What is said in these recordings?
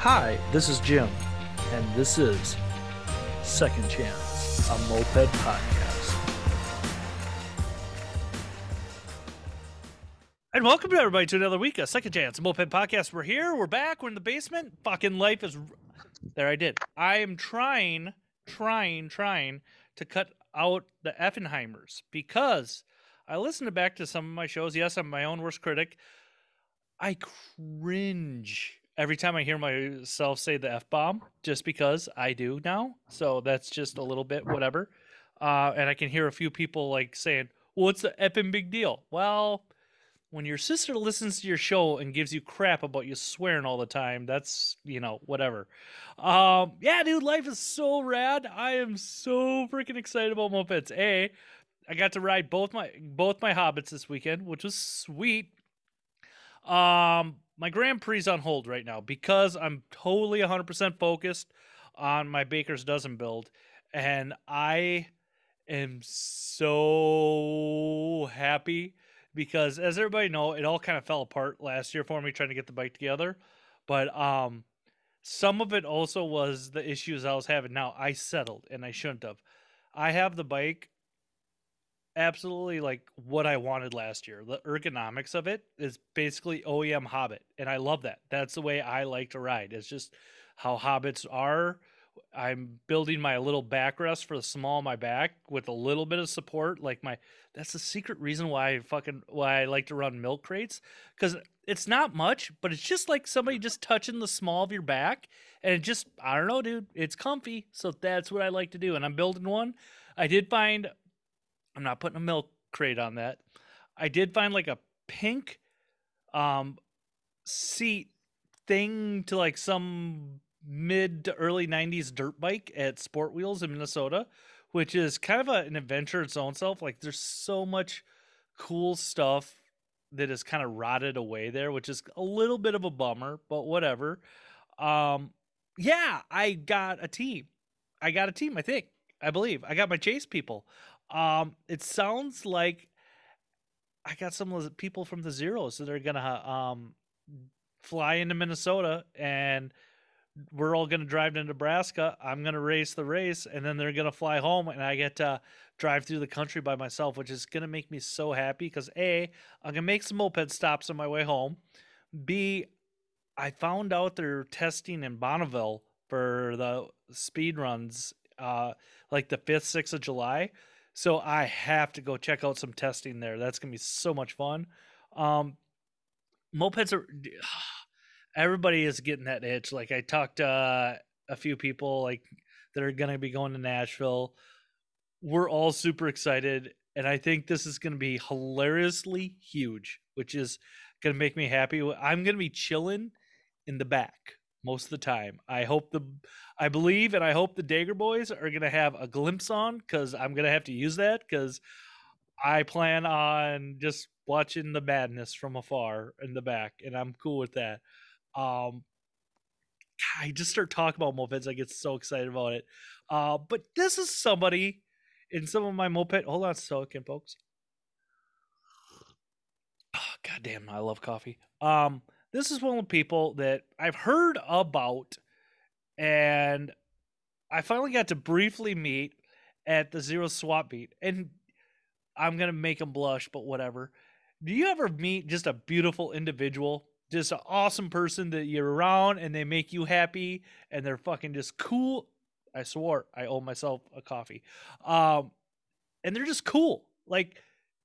Hi, this is Jim, and this is Second Chance, a moped podcast. And welcome to everybody to another week of Second Chance, a moped podcast. We're here, we're back, we're in the basement. Fucking life is... There, I did. I am trying to cut out the Effenheimers because I listened back to some of my shows. Yes, I'm my own worst critic. I cringe every time I hear myself say the F-bomb, just because I do now. So that's just a little bit whatever. And I can hear a few people like saying, well, what's the effing big deal? Well, when your sister listens to your show and gives you crap about you swearing all the time, that's, whatever. Yeah, dude, life is so rad. I am so freaking excited about mopeds. I got to ride both my Hobbits this weekend, which was sweet. My Grand Prix's on hold right now because I'm totally 100% focused on my Baker's Dozen build, and I am so happy because, as everybody know, it all kind of fell apart last year for me trying to get the bike together. But some of it also was the issues I was having. Now I settled, and I shouldn't have. I have the bike absolutely like what I wanted last year. The ergonomics of it is basically OEM Hobbit, and I love that. That's the way I like to ride. It's just how Hobbits are. I'm building my little backrest for the small of my back with a little bit of support. That's the secret reason why I like to run milk crates, because it's not much, but it's just like somebody just touching the small of your back, and it just, I don't know, dude, it's comfy. So that's what I like to do, and I'm building one. I did find, I'm not putting a milk crate on that. I did find like a pink seat thing to like some mid to early 90s dirt bike at Sport Wheels in Minnesota, which is kind of an adventure its own self. Like there's so much cool stuff that is kind of rotted away there, which is a little bit of a bummer, but whatever. Yeah, I got a team. I think. I believe. I got my chase people. It sounds like I got some of the people from the Zeros that are gonna fly into Minnesota, and we're all gonna drive to Nebraska. I'm gonna race the race, and then they're gonna fly home, and I get to drive through the country by myself, which is gonna make me so happy because A, I'm gonna make some moped stops on my way home. B, I found out they're testing in Bonneville for the speed runs, like the 5th, 6th of July. So I have to go check out some testing there. That's gonna be so much fun. Mopeds are, everybody is getting that itch. Like I talked to a few people like that are gonna be going to Nashville. We're all super excited, and I think this is gonna be hilariously huge, which is gonna make me happy. I'm gonna be chilling in the back most of the time. I believe and I hope the Dagger boys are gonna have a glimpse on, because I'm gonna have to use that, because I plan on just watching the madness from afar in the back, and I'm cool with that. Um, I just start talking about mopeds, I get so excited about it. But this is somebody in some of my moped. Hold on a second, folks. Oh, God damn, I love coffee. This is one of the people that I've heard about, and I finally got to briefly meet at the Zero Swap Meet, and I'm gonna make him blush, but whatever. Do you ever meet just a beautiful individual, just an awesome person that you're around and they make you happy and they're fucking just cool? I swore I owe myself a coffee. And they're just cool. Like,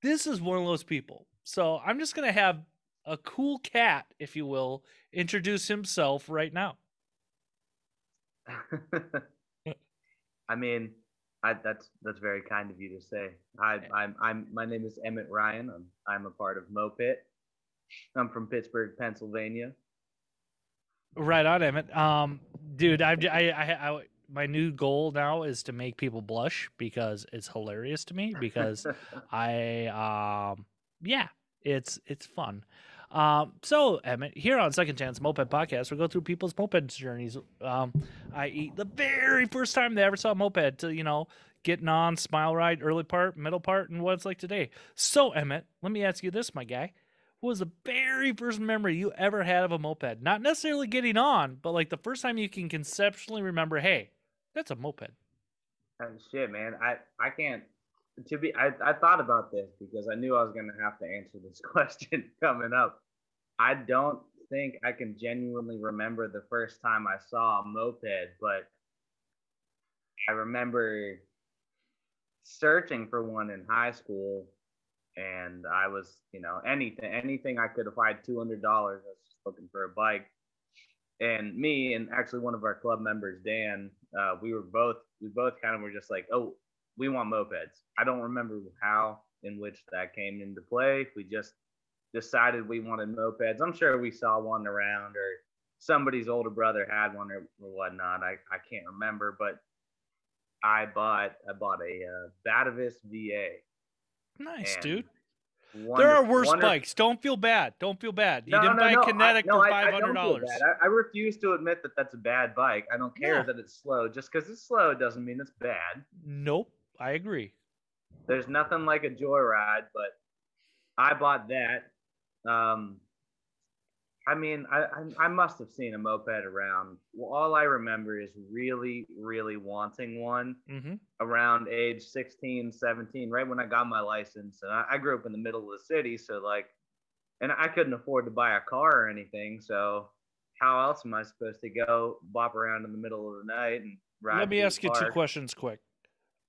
this is one of those people. So I'm just gonna have a cool cat, if you will, introduce himself right now. I mean, that's very kind of you to say. My name is Emmett Ryan. I'm a part of MOPITT. I'm from Pittsburgh, Pennsylvania. Right on, Emmett. Dude, my new goal now is to make people blush because it's hilarious to me. Because yeah, it's fun. So Emmett, here on Second Chance Moped Podcast, we go through people's moped journeys. I.e., the very first time they ever saw a moped to getting on, smile ride, early part, middle part, and what it's like today. So Emmett, let me ask you this, my guy. What was the very first memory you ever had of a moped? Not necessarily getting on, but like the first time you can conceptually remember, hey, that's a moped. Shit, man. I can't. I thought about this because I knew I was gonna have to answer this question coming up. I don't think I can genuinely remember the first time I saw a moped, but I remember searching for one in high school, and I was, anything I could have had $200. I was just looking for a bike, and me and actually one of our club members, Dan, we both kind of were just like, oh, we want mopeds. I don't remember how in which that came into play. We just decided we wanted mopeds. I'm sure we saw one around, or somebody's older brother had one, or whatnot. I can't remember, but I bought a Batavis VA. Nice, And dude. There are worse wonderful. bikes. Don't feel bad. Don't feel bad. You No, didn't no, buy a no. Kinetic No, for I don't feel $500. bad. I refuse to admit that that's a bad bike. I don't care No. that it's slow. Just because it's slow doesn't mean it's bad. Nope. I agree. There's nothing like a joyride, but I bought that. Um, I mean, I must have seen a moped around. Well, all I remember is really, really wanting one Mm-hmm. around age 16, 17, right when I got my license. And I grew up in the middle of the city, so like, and I couldn't afford to buy a car or anything. So how else am I supposed to go bop around in the middle of the night and ride Let me through ask the you two park? questions quick.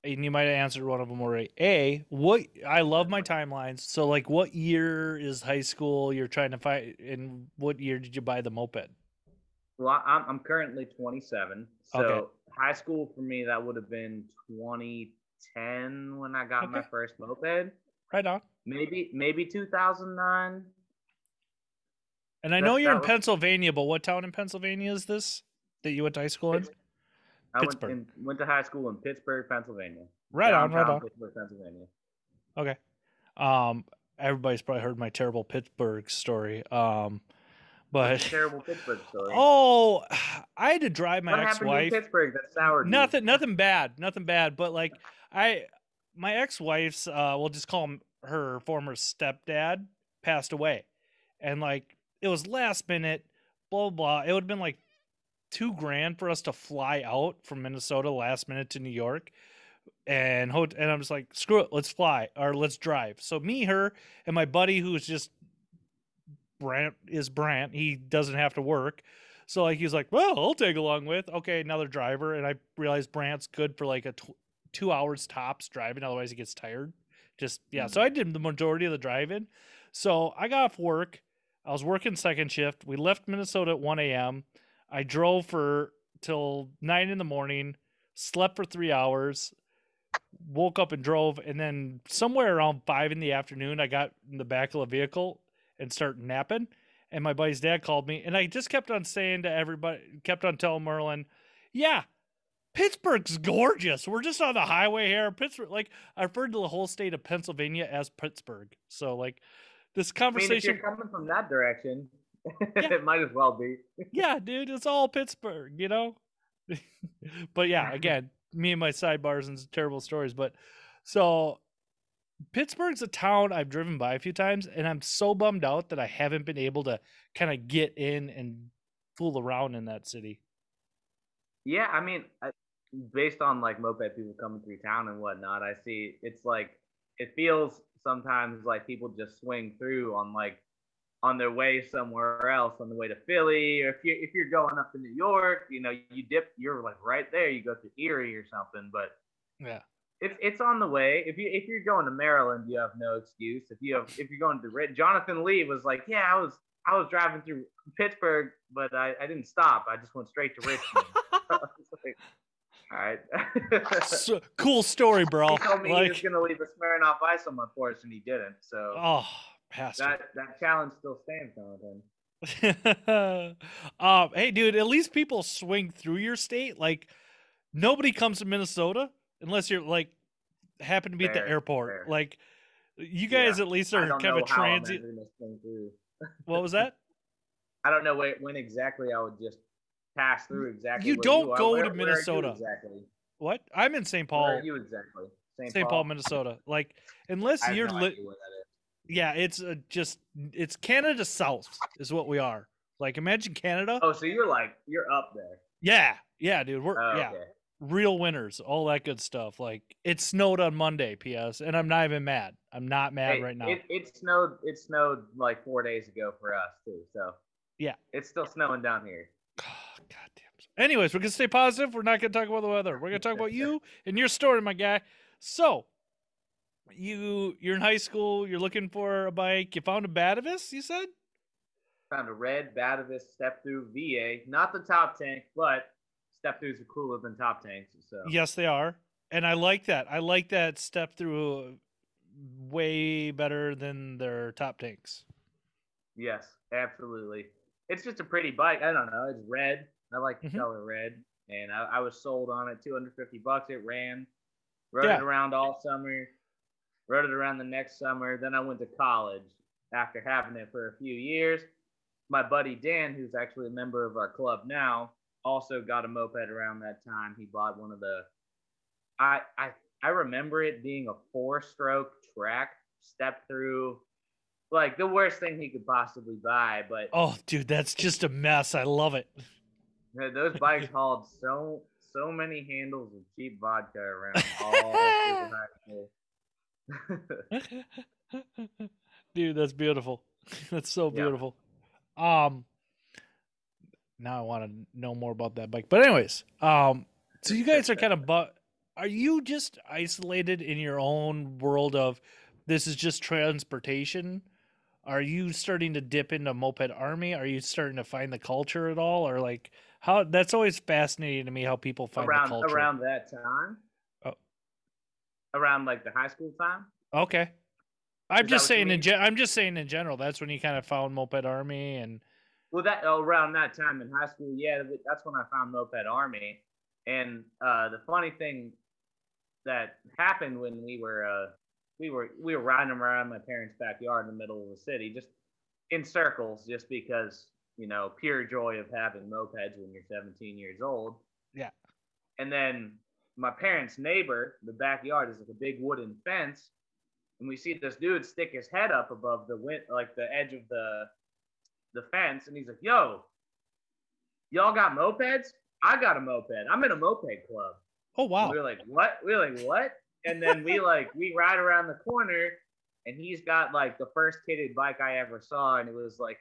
And you might have answered one of them already. A, what I love my timelines. So like what year is high school you're trying to find, and what year did you buy the moped? Well, I'm currently 27. Okay. So high school for me, that would have been 2010 when I got my Okay. first moped. Right on. Maybe 2009. And I know That you're in that was Pennsylvania, but what town in Pennsylvania is this that you went to high school in? I Pittsburgh. went to high school in Pittsburgh, Pennsylvania. Right on, right Downtown on. Pittsburgh, Pennsylvania. Okay. Everybody's probably heard my terrible Pittsburgh story. What's But a terrible Pittsburgh story? oh, I had to drive my What happened in ex-wife. Pittsburgh that soured you? Nothing bad. But like my ex-wife's, we'll just call him her former stepdad, passed away, and like it was last minute, blah blah. It would have been like $2,000 for us to fly out from Minnesota last minute to New York, and I'm just like, screw it, let's fly or let's drive. So me, her, and my buddy who's just Brant. He doesn't have to work. So like he's like, well, I'll take along with. Okay, another driver, and I realized Brant's good for like a 2 hours tops driving. Otherwise, he gets tired. Just yeah. So I did the majority of the driving. So I got off work. I was working second shift. We left Minnesota at 1 a.m. I drove for till 9 in the morning. Slept for 3 hours. Woke up and drove, and then somewhere around 5 in the afternoon, I got in the back of the vehicle and started napping. And my buddy's dad called me, and I just kept on saying to everybody, kept on telling Merlin, yeah, Pittsburgh's gorgeous. We're just on the highway here. Pittsburgh, like I referred to the whole state of Pennsylvania as Pittsburgh. So like this conversation. I mean, if you're coming from that direction, yeah, it might as well be. yeah, dude, it's all Pittsburgh, you know? But yeah, again, me and my sidebars and terrible stories. But so Pittsburgh's a town I've driven by a few times, and I'm so bummed out that I haven't been able to kind of get in and fool around in that city. Yeah, I mean, based on like moped people coming through town and whatnot, I see it's like it feels sometimes like people just swing through on their way somewhere else, on the way to Philly, or if you're going up to New York, you dip, you're like right there, you go through Erie or something, but Yeah. it's on the way. If you're going to Maryland, you have no excuse. If you're going to Jonathan Lee was like, yeah, I was driving through Pittsburgh, but I didn't stop. I just went straight to Richmond. Like, all right. So, cool story, bro. He told me like, he was going to leave a Smirnoff Ice on my porch, and he didn't. So pastor. that challenge still stands, Jonathan. Hey, dude, at least people swing through your state. Like, nobody comes to Minnesota unless you're like happen to be at the airport. Fair. Like, you guys at least are kind of a transit. What was that? I don't know when exactly I would just pass through exactly. You don't go to where Minnesota. Exactly. What? I'm in St. Paul. Where are you exactly? St. Paul, Minnesota. Like, unless you're where that is. Yeah, it's Canada South is what we are. Like, imagine Canada. Oh, so you're up there. Yeah, dude. Oh, okay. Real winners, all that good stuff. Like, it snowed on Monday, P.S., and I'm not even mad. I'm not mad Hey, right now. it snowed like 4 days ago for us too. So Yeah. it's still snowing down here. God damn. Anyways, we're gonna stay positive. We're not gonna talk about the weather. We're gonna talk about you and your story, my guy. So, you're in high school. You're looking for a bike. You found a Batavis. You said. Found a red Batavis step through VA, not the top tank, but step throughs are cooler than top tanks. So Yes, they are, and I like that. I like that step through way better than their top tanks. yes, absolutely. It's just a pretty bike. I don't know. It's red. I like the Mm-hmm. color red, and I was sold on it. $250. It ran. Rode it Yeah. around all summer. Rode it around the next summer. Then I went to college after having it for a few years. My buddy Dan, who's actually a member of our club now, also got a moped around that time. He bought one of the I I I remember it being a 4-stroke track step through, like the worst thing he could possibly buy. But Oh, dude, that's just a mess. I love it. those bikes hauled so many handles of cheap vodka around all through high school. Dude, that's beautiful. That's so Yeah. beautiful. Um, now I want to know more about that bike. But anyways, so you guys are kind of are you just isolated in your own world of this is just transportation? Are you starting to dip into moped army? Are you starting to find the culture at all, or like how? That's always fascinating to me how people find the culture. Around that time, Oh, around like the high school time. okay. I'm Is that just what you saying mean? I'm just saying in general. That's when you kind of found moped army and Well, that around that time in high school, yeah, that's when I found Moped Army. And the funny thing that happened when we were riding around my parents' backyard in the middle of the city, just in circles, just because pure joy of having mopeds when you're 17 years old. yeah. And then my parents' neighbor, the backyard is like a big wooden fence, and we see this dude stick his head up above like the edge of the fence, and he's like, "Yo, y'all got mopeds? I got a moped. I'm in a moped club." Oh And wow. we were like, "What?" We were like, "What?" And then we ride around the corner, and he's got like the first kitted bike I ever saw, and it was like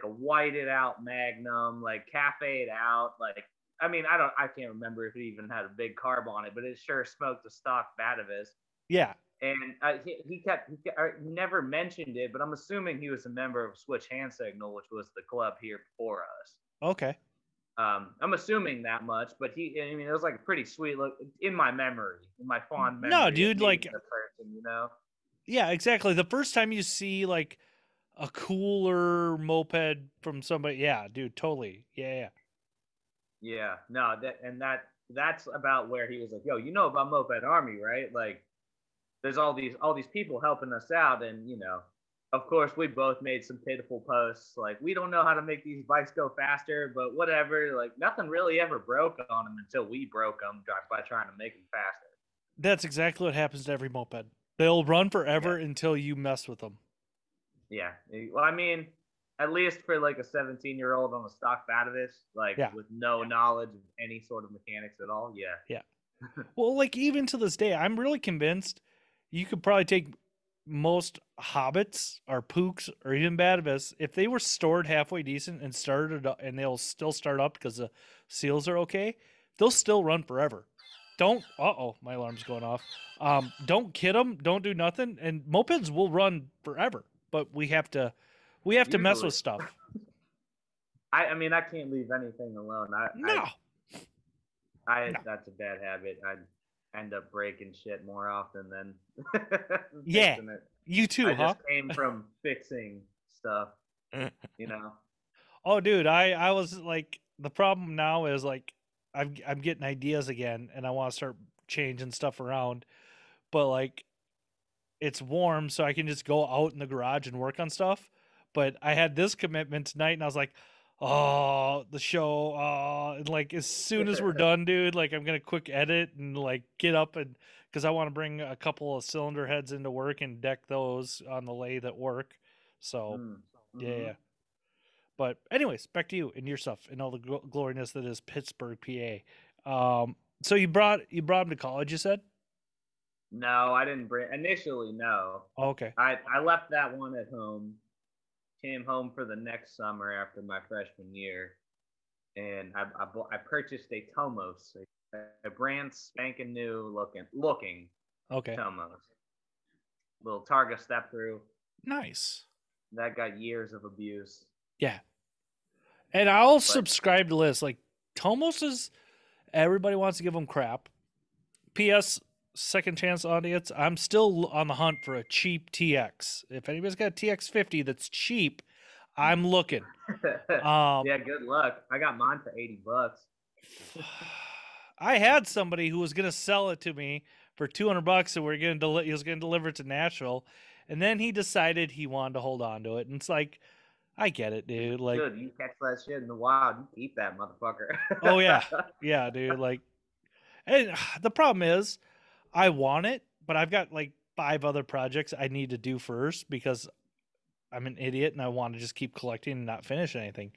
a whited out Magnum, like cafe'd out, like I mean, I can't remember if it even had a big carb on it, but it sure smoked a stock Batavis. Yeah. And he never mentioned it, but I'm assuming he was a member of Switch Hand Signal, which was the club here before us. Okay. I'm assuming that much, but I mean, it was like a pretty sweet look in my memory, in my fond memory. No, dude, like the person. yeah, exactly. The first time you see like a cooler moped from somebody, yeah, dude, totally. Yeah. Yeah, no, that's about where he was like, "Yo, you know about Moped Army, right? Like, there's all these people helping us out, and of course we both made some pitiful posts like we don't know how to make these bikes go faster, but whatever. Like nothing really ever broke on them until we broke them by trying to make them faster. That's exactly what happens to every moped. They'll run forever Yeah. until you mess with them. Yeah. Well, I mean, at least for like a 17-year-old on a stock Batavis, like Yeah. with no knowledge of any sort of mechanics at all. Yeah. Yeah. Well, like even to this day, I'm really convinced you could probably take most Hobbits or Pooks or even Batavis if they were stored halfway decent and started up, and they'll still start up because the seals are okay. They'll still run forever. Don't. My alarm's going off. Don't kid them. Don't do nothing. And mopeds will run forever, but we have to mess Usually. with stuff. I mean, I can't leave anything alone. No. That's a bad habit. I end up breaking shit more often than Yeah. fixing it. You too, I huh? just came from fixing stuff, Oh, dude, I was like, the problem now is like, I'm getting ideas again, and I want to start changing stuff around, but like, it's warm, so I can just go out in the garage and work on stuff. But I had this commitment tonight, and I was like, oh, the show, and like as soon as we're done, dude, like I'm gonna quick edit and like get up and because I want to bring a couple of cylinder heads into work and deck those on the lathe at work. So yeah, Mm-hmm. yeah. But anyways, back to you and your stuff and all the gloriness that is Pittsburgh, PA. So you brought him to college, you said? No, I didn't bring initially. No, Oh, okay, I left that one at home. Came home for the next summer after my freshman year, and I purchased a Tomos, a brand spanking new looking okay, Tomos, little Targa step through. nice. That got years of abuse, Yeah, and I'll but subscribe to lists like Tomos is. Everybody wants to give them crap. P.S. Second chance audience, I'm still on the hunt for a cheap TX. If anybody's got a TX50 that's cheap, I'm looking. yeah, good luck. I got mine for $80. I had somebody who was going to sell it to me for $200, and he was going to deliver it to Nashville, and then he decided he wanted to hold on to it, and it's like, I get it, dude. Like, Good, you catch that shit in the wild, you keep that motherfucker. oh yeah, yeah, dude. Like, and the problem is, I want it, but I've got like 5 other projects I need to do first because I'm an idiot and I want to just keep collecting and not finish anything.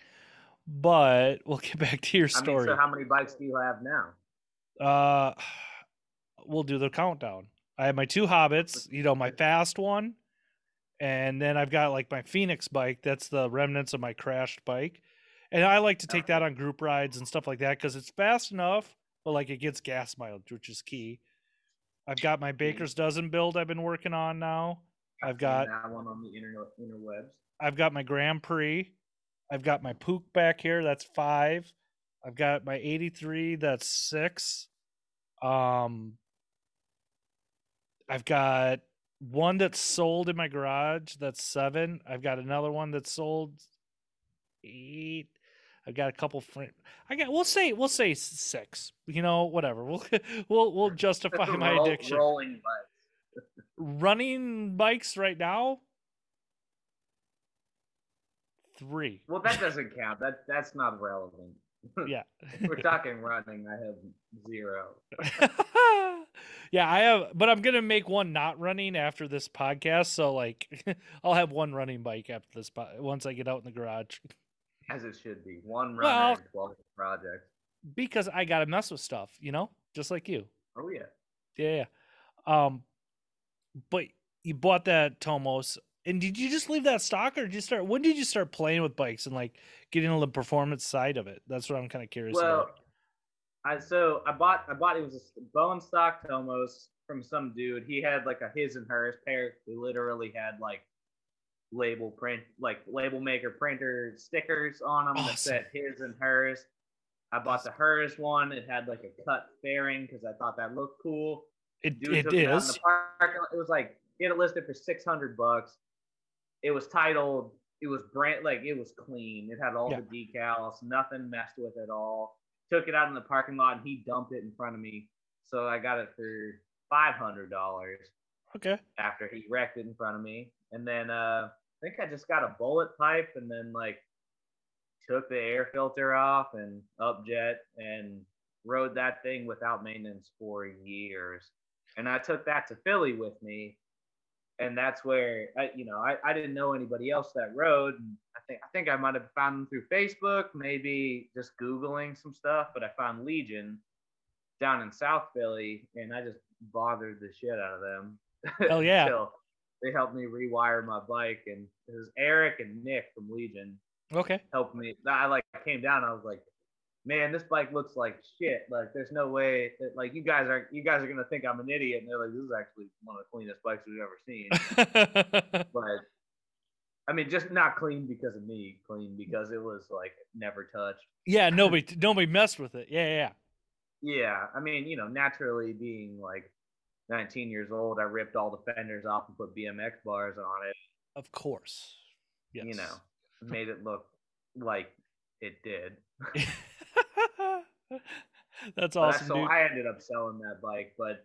But we'll get back to your I mean, so story. how many bikes do you have now? Uh, we'll do the countdown. I have my 2 Hobbits, my fast one, and then I've got like my Phoenix bike. That's the remnants of my crashed bike. And I like to take that on group rides and stuff like that because it's fast enough, but like it gets gas mileage, which is key. I've got my Baker's Dozen build I've been working on now. I've I've seen got that one on the interwebs. I've got my Grand Prix. I've got my Pook back here. That's 5. I've got my 83. That's 6. Um, I've got one that's sold in my garage. That's 7. I've got another one that's sold 8. I've got a couple friends. We'll say 6. Whatever. We'll justify my addiction. Rolling bikes. Running bikes right now, 3. Well, that doesn't count. That's not relevant. Yeah. We're talking running. I have 0. Yeah, I have, but I'm gonna make one not running after this podcast. So like, I'll have one running bike after this once I get out in the garage. As it should be. One runner Well, and 12 projects. because I gotta mess with stuff, just like you. Oh yeah. Yeah. But you bought that Tomos, and did you just leave that stock, or did you start? When did you start playing with bikes and like getting on the performance side of it? That's what I'm kind of curious about. I bought it was a bone stock Tomos from some dude. He had like a his and hers pair. He literally had like label maker printer stickers on them that said his and hers. I bought the hers one. It had like a cut fairing because I thought that looked cool. It is. It was like he had it listed for $600. It was titled. It was it was clean. It had all the decals. Nothing messed with it at all. Took it out in the parking lot and he dumped it in front of me. So I got it for $500. Okay. After he wrecked it in front of me, and then I think I just got a bullet pipe and then like took the air filter off and upjet and rode that thing without maintenance for years. And I took that to Philly with me, and that's where I didn't know anybody else that rode. And I think I might have found them through Facebook, maybe just Googling some stuff. But I found Legion down in South Philly, and I just bothered the shit out of them. Oh yeah. Until they helped me rewire my bike, and it was Eric and Nick from Legion. Okay. Helped me. I came down. I was like, man, this bike looks like shit. Like, there's no way that, like, you guys are gonna think I'm an idiot. And they're like, this is actually one of the cleanest bikes we've ever seen. But I mean, just not clean because of me, clean because it was like never touched. Yeah, nobody messed with it. Yeah. Yeah, I mean, naturally being like 19 years old, I ripped all the fenders off and put BMX bars on it. Of course. Yes. Made it look like it did. That's awesome. So I ended up selling that bike, but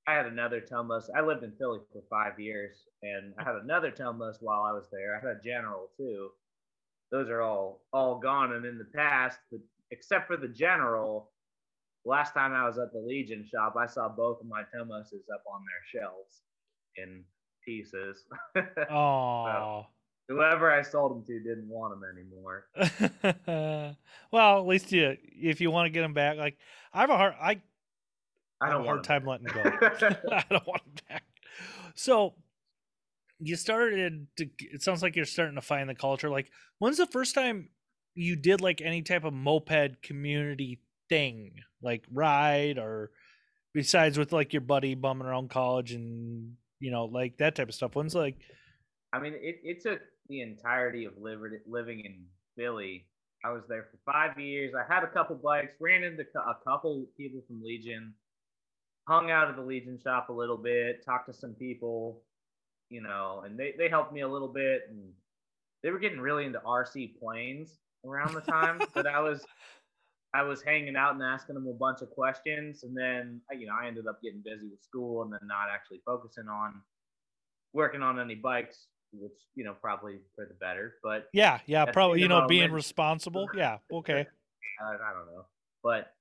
I had another Tomos. I lived in Philly for 5 years, and I had another Tomos while I was there. I had a General too, those are all gone and in the past. But except for the General, last time I was at the Legion shop, I saw both of my Tomoses up on their shelves in pieces. So Oh. whoever I sold them to didn't want them anymore. Well, at least if you want to get them back, like I have a hard I I have a don't hard want them time letting go. back. I don't want them back. So you started to. It sounds like you're starting to find the culture. Like, when's the first time you did like any type of moped community thing, like ride or besides with like your buddy bumming around college and like that type of stuff? When's like, I mean, it took the entirety of living in Philly. I was there for 5 years. I had a couple bikes, ran into a couple people from Legion, hung out at the Legion shop a little bit, talked to some people, and they helped me a little bit. And they were getting really into RC planes around the time that I was hanging out and asking them a bunch of questions. And then, I ended up getting busy with school and then not actually focusing on working on any bikes, which, probably for the better. But yeah, at the probably end of being moment, responsible. Yeah, okay. I don't know. But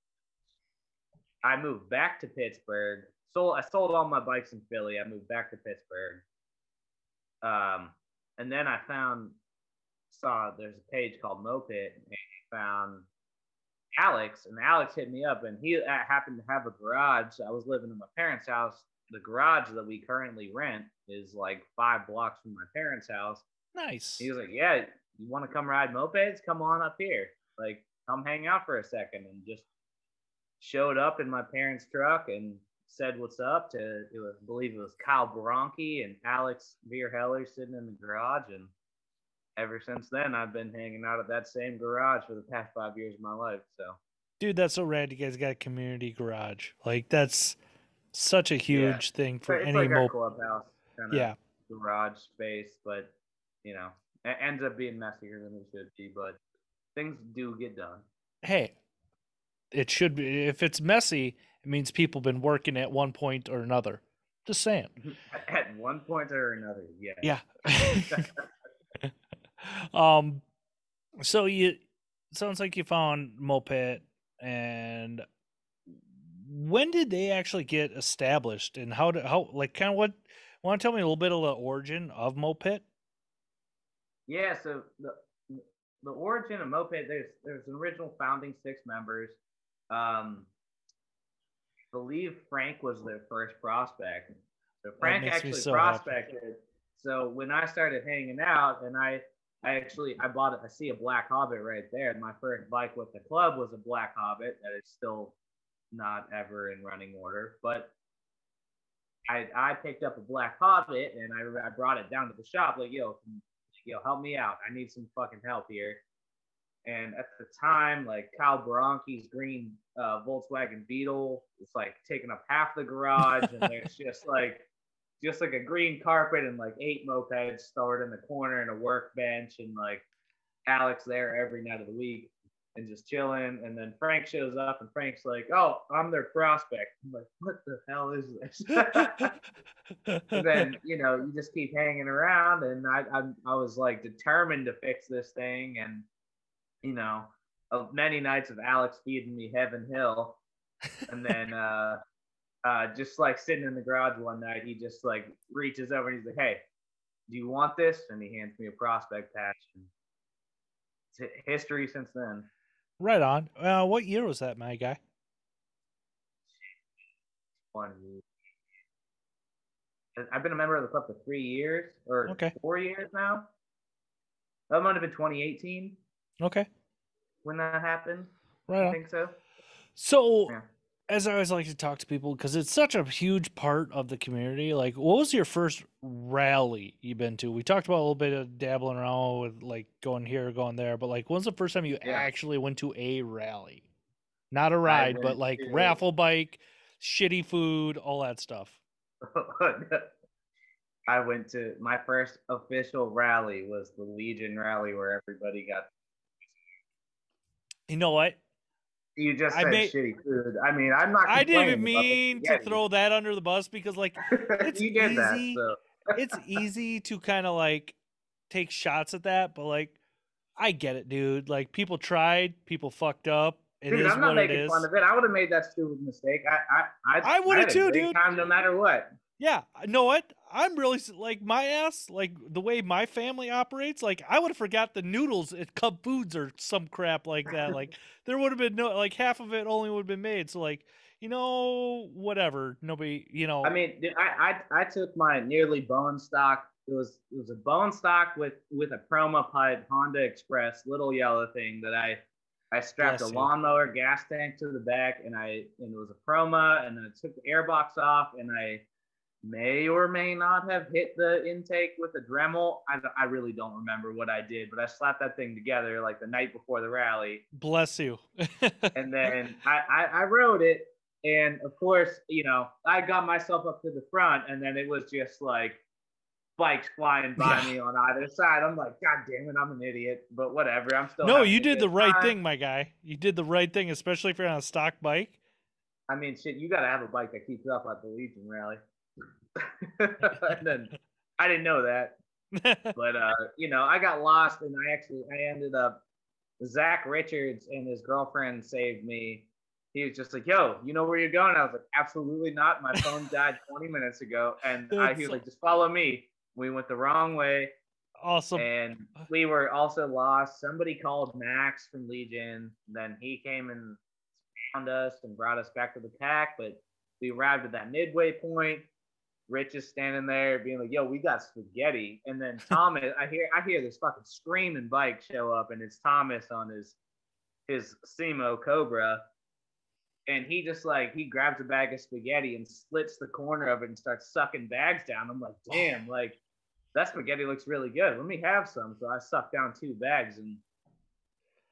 I moved back to Pittsburgh. I sold all my bikes in Philly. I moved back to Pittsburgh. And then I saw there's a page called Moped, and I found Alex, and Alex hit me up, and he happened to have a garage. I was living in my parents' house. The garage that we currently rent is like 5 blocks from my parents' house. Nice. He was like, "Yeah, you want to come ride mopeds? Come on up here. Like, come hang out for a second." And just showed up in my parents' truck and said what's up to, I believe it was Kyle Bronchi and Alex Vierheller sitting in the garage. And ever since then, I've been hanging out at that same garage for the past 5 years of my life. So, dude, that's so rad. You guys got a community garage. Like, that's such a huge thing for it's any like our clubhouse kind of yeah garage space, but it ends up being messier than it should be. But things do get done. Hey, it should be. If it's messy, it means people been working at one point or another. Just saying. At one point or another, yeah. So sounds like you found moped, and when did they actually get established, and how like kind of what? Want to tell me a little bit of the origin of moped? Yeah, so the origin of moped, there's an original founding 6 members. I believe Frank was their first prospect. So Frank actually prospected. Happy. So when I started hanging out, and I bought I see a Black Hobbit right there. My first bike with the club was a Black Hobbit that is still not ever in running order. But I picked up a Black Hobbit and I brought it down to the shop like, yo, help me out. I need some fucking help here. And at the time, like Kyle Bronchi's green Volkswagen Beetle was like taking up half the garage, and there's just like a green carpet and like 8 mopeds stored in the corner and a workbench, and like Alex there every night of the week and just chilling. And then Frank shows up, and Frank's like, "Oh, I'm their prospect." I'm like, "What the hell is this?" And then you just keep hanging around, and I was like determined to fix this thing, and of many nights of Alex feeding me Heaven Hill, and then just like sitting in the garage one night, he just like reaches over and he's like, "Hey, do you want this?" And he hands me a prospect patch. And it's history since then. Right on. What year was that, my guy? 20. I've been a member of the club for 3 years or 4 years now. That might have been 2018. Okay. When that happened. Right on. I think so. So, as I always like to talk to people, because it's such a huge part of the community, like, what was your first rally you've been to? We talked about a little bit of dabbling around with, like, going here, going there, but, like, when's the first time you actually went to a rally? Not a ride, but, like, raffle bike, shitty food, all that stuff. I went to my first official rally was the Legion rally where everybody got. You know what? You just said shitty food. I mean, I'm not. I didn't even mean to throw that under the bus because, like, it's you did easy. That, so. It's easy to kind of like take shots at that, but like, I get it, dude. Like, people tried, people fucked up. It Dude, is I'm not what it making fun is. of it. I would have made that stupid mistake. I would I have had a too, great dude. time no matter what. Yeah, know what? I'm really like my ass, like the way my family operates. Like, I would have forgot the noodles at Cub Foods or some crap like that. Like, there would have been no, like, half of it only would have been made. So, like, whatever. Nobody, I mean, dude, I took my nearly bone stock. It was a bone stock with a chroma pipe Honda Express little yellow thing that I strapped a bless you. lawnmower gas tank to the back, and it was a chroma, and then I took the airbox off, and I may or may not have hit the intake with a Dremel. I really don't remember what I did, but I slapped that thing together like the night before the rally. Bless you. And then I rode it. And of course, I got myself up to the front, and then it was just like bikes flying by me on either side. I'm like, God damn it, I'm an idiot, but whatever. I'm still No, having you a did good the right time. thing, my guy. You did the right thing, especially if you're on a stock bike. I mean, shit, you got to have a bike that keeps up at the Legion rally. And then I didn't know that, but I got lost, and I ended up. Zach Richards and his girlfriend saved me. He was just like, "Yo, you know where you're going?" I was like, "Absolutely not. My phone died 20 minutes ago." And he was like, "Just follow me." We went the wrong way. Awesome. And we were also lost. Somebody called Max from Legion. Then he came and found us and brought us back to the pack. But we arrived at that midway point. Rich is standing there being like, "Yo, we got spaghetti." And then Thomas, I hear this fucking screaming bike show up, and it's Thomas on his Simo Cobra. And he just he grabs a bag of spaghetti and slits the corner of it and starts sucking bags down. I'm like, damn, like that spaghetti looks really good. Let me have some. So I sucked down 2 bags, and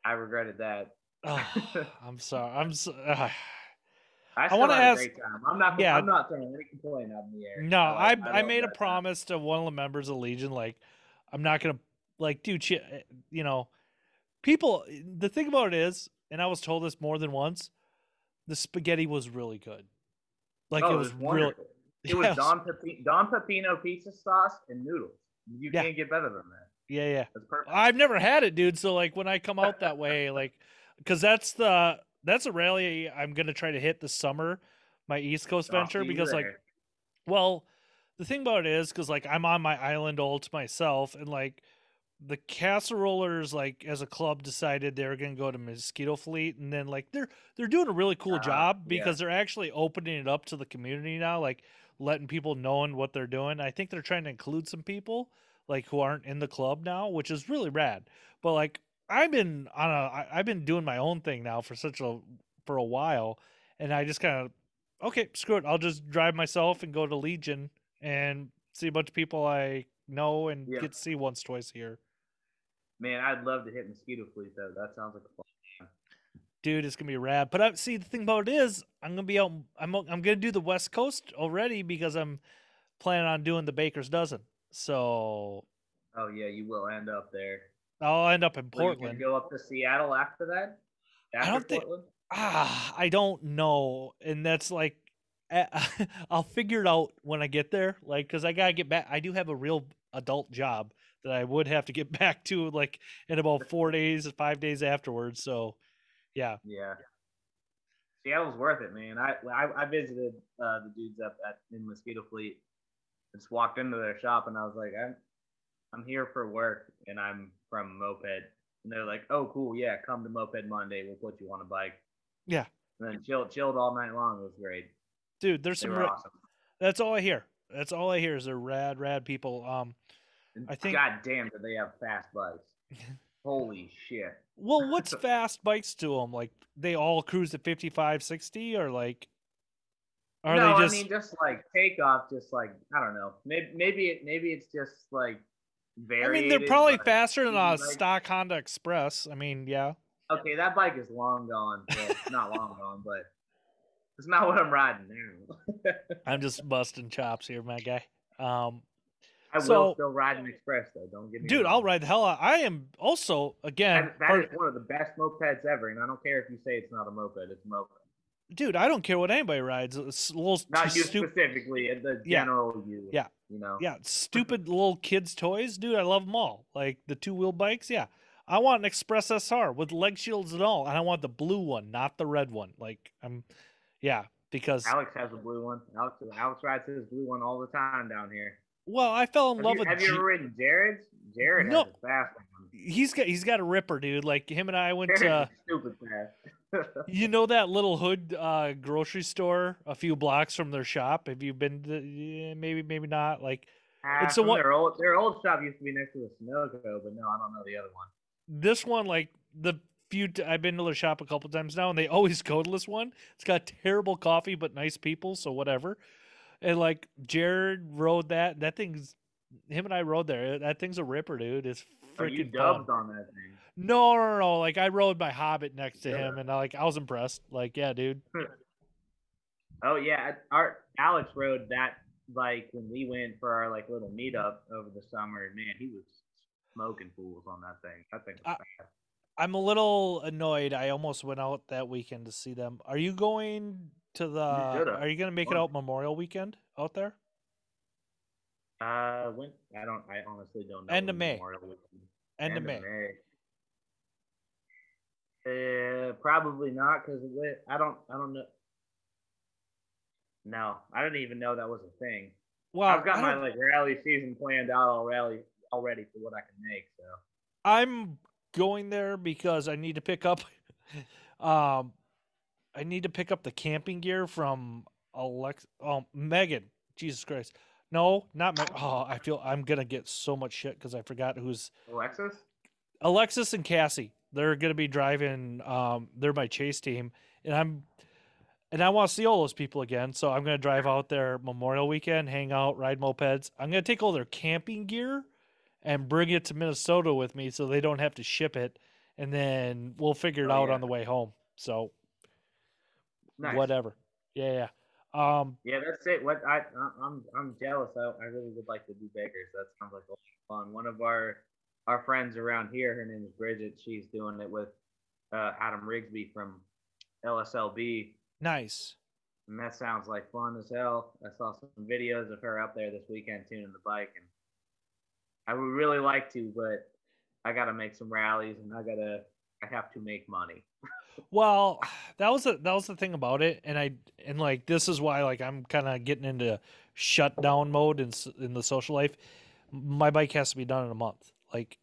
I regretted that. I'm sorry. I want still to had a ask. great time. I'm not throwing any complaint out in the air. No, I love made a that time. promise to one of the members of Legion. Like, I'm not gonna dude. People. The thing about it is, and I was told this more than once. The spaghetti was really good. Like, it was really. It was Don Pepino pizza sauce and noodles. You can't get better than that. Yeah. That's perfect. I've never had it, dude. So like when I come out that way, like, because that's a rally I'm gonna try to hit this summer, my East Coast venture, because well, the thing about it is because like I'm on my island all to myself, and like the casserolers like as a club decided they were gonna go to Mosquito Fleet, and then like they're doing a really cool job because they're actually opening it up to the community now, like letting people knowing what they're doing. I think they're trying to include some people like who aren't in the club now, which is really rad. But like I've been doing my own thing now for a while, and I just kind of okay, screw it. I'll just drive myself and go to Legion and see a bunch of people I know and get to see once, twice a year. Man, I'd love to hit Mosquito Fleet though. That sounds like a fun. Dude, it's gonna be rad. But see, the thing about it is, I'm gonna be out. I'm gonna do the West Coast already because I'm planning on doing the Baker's Dozen. So. Oh yeah, you will end up there. I'll end up in Portland. You go up to Seattle after that. I don't think. I don't know, and that's like, I'll figure it out when I get there. Like, because I gotta get back. I do have a real adult job that I would have to get back to, like in about 4 days, 5 days afterwards. So. Yeah. Seattle's worth it, man. I visited the dudes up in Mosquito Fleet. Just walked into their shop, and I was like, I'm here for work, and I'm from Moped. And they're like, oh, cool, yeah, come to Moped Monday. We'll put you on a bike. Yeah. And then chilled all night long. It was great. Dude, there's some awesome. That's all I hear. That's all I hear is they're rad people. I think. God damn, do they have fast bikes? Holy shit. Well, what's fast bikes to them? Like, they all cruise at 55, 60, or like, are they just... I mean, just like takeoff, just like, I don't know. Maybe it's just like varied. I mean, they're probably faster than a stock Honda Express. I mean, yeah. Okay, that bike is long gone. Well, not long gone, but it's not what I'm riding now. I'm just busting chops here, my guy. I will still ride an Express, though. Don't get me wrong. I'll ride the hell out. I am also, again... That is one of the best mopeds ever, and I don't care if you say it's not a moped. It's a moped. Dude, I don't care what anybody rides. It's a little not you specifically, the general you. Yeah. Yeah, stupid little kids' toys. Dude, I love them all. Like, the two-wheel bikes, yeah. I want an Express SR with leg shields and all, and I want the blue one, not the red one. Like because Alex has a blue one. Alex rides his blue one all the time down here. well, I fell in love with Have you ever ridden Jared's? Jared has no. a fast one. He's got a ripper, dude. Like him and I went Jared's to stupid fast. you know that little hood grocery store a few blocks from their shop. Have you been to, yeah, maybe not. Like it's the From one. their old shop used to be next to the Sunoco, but no, I don't know the other one. This one, like the I've been to their shop a couple times now, and they always go to this one. It's got terrible coffee, but nice people, so whatever. And like Jared rode that. That thing's him and I rode there. That thing's a ripper, dude. It's You freaking dubbed fun. on that thing. No. Like I rode my Hobbit next to Yeah. him, and I was impressed. Like, yeah, dude. Oh yeah, our Alex rode that bike when we went for our like little meetup over the summer. Man, he was smoking fools on that thing. That thing was fast. I'm a little annoyed. I almost went out that weekend to see them. Are you going to the? Are you going to make it out Memorial Weekend out there? When I honestly don't know. End of May. End of May. Probably not because I don't know. No, I didn't even know that was a thing. Well, I've got my like rally season planned out already for what I can make. So I'm going there because I need to pick up. I need to pick up the camping gear from Megan. Jesus Christ. No, not Megan. Oh, I feel I'm gonna get so much shit because I forgot who's Alexis and Cassie. They're gonna be driving. They're my chase team, and I want to see all those people again. So I'm gonna drive out there Memorial Weekend, hang out, ride mopeds. I'm gonna take all their camping gear and bring it to Minnesota with me, so they don't have to ship it, and then we'll figure it out on the way home. So whatever. Yeah. Yeah, that's it. I'm jealous. I really would like to do Bakers. That sounds like a lot of fun. One of our friends around here, her name is Bridget. She's doing it with Adam Rigsby from LSLB. Nice. And that sounds like fun as hell. I saw some videos of her out there this weekend tuning the bike, and I would really like to, but I got to make some rallies, and I have to make money. Well, that was the thing about it, and like this is why like I'm kind of getting into shutdown mode in the social life. My bike has to be done in a month. Like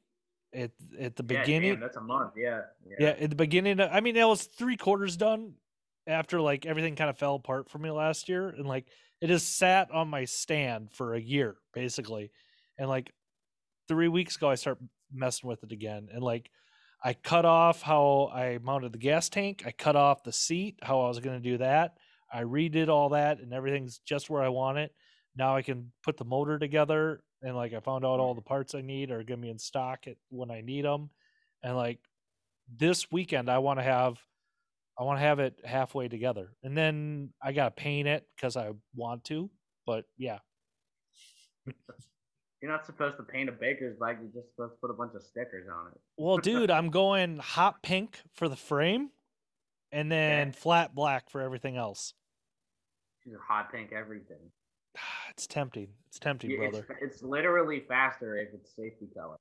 at the beginning, damn, that's a month. Yeah. At the beginning, I mean, it was 3/4 done after like everything kind of fell apart for me last year, and like it has sat on my stand for a year basically, and like 3 weeks ago I start messing with it again, and like I cut off how I mounted the gas tank. I cut off the seat, how I was going to do that. I redid all that, and everything's just where I want it. Now I can put the motor together, and like I found out all the parts I need are going to be in stock when I need them. And like this weekend, I want to have it halfway together, and then I got to paint it because I want to. But yeah. You're not supposed to paint a baker's bike. You're just supposed to put a bunch of stickers on it. Well, dude, I'm going hot pink for the frame and then flat black for everything else. She's hot pink everything. It's tempting. It's tempting, brother. It's literally faster if it's safety color.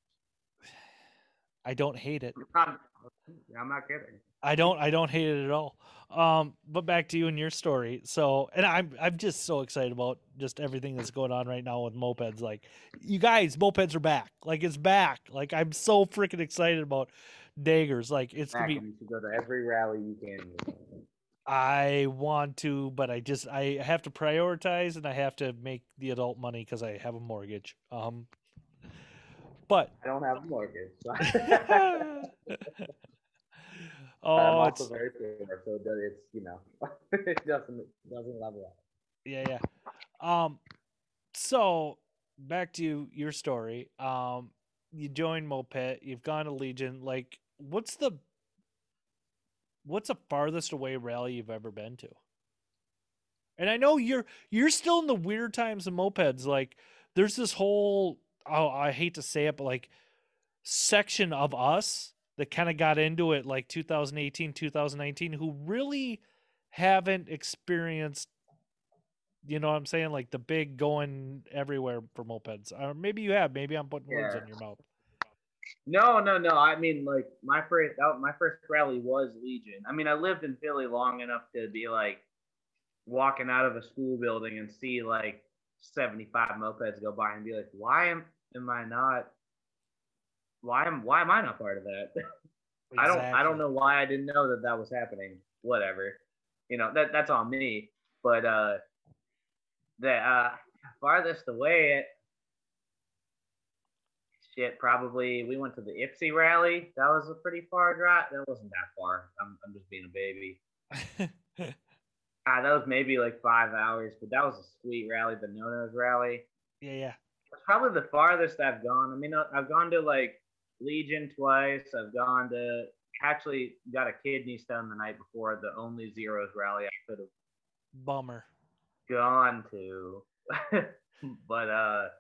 I don't hate it. I'm not kidding. I don't hate it at all. But back to you and your story. So, and I'm just so excited about just everything that's going on right now with mopeds. Like, you guys, mopeds are back. Like, it's back. Like, I'm so freaking excited about daggers. Like, it's gonna be. You should go to every rally you can. I want to, but I have to prioritize, and I have to make the adult money because I have a mortgage. But I don't have a mortgage. So. Oh, I'm also very poor, so it's it doesn't level up. Yeah. So back to your story. You joined Moped. You've gone to Legion. Like, what's the farthest away rally you've ever been to? And I know you're still in the weird times of mopeds. Like, there's this whole I hate to say it, but like section of us that kind of got into it like 2018, 2019, who really haven't experienced, you know what I'm saying? Like the big going everywhere for mopeds. Or maybe you have. Maybe I'm putting words in your mouth. No. I mean, like my first rally was Legion. I mean, I lived in Philly long enough to be like walking out of a school building and see like 75 mopeds go by and be like, am I not why am I not part of that? I don't Exactly. know why I didn't know that was happening. Whatever, that's on me. But the farthest away, shit, probably we went to the Ipsy rally. That was a pretty far drive. That wasn't that far. I'm just being a baby. That was maybe like 5 hours, but that was a sweet rally, the No Nos rally. Yeah, yeah. It's probably the farthest I've gone. I mean, I've gone to like Legion twice. I've gone to actually got a kidney stone the night before, the only Zeros rally I could have Bummer. gone to. But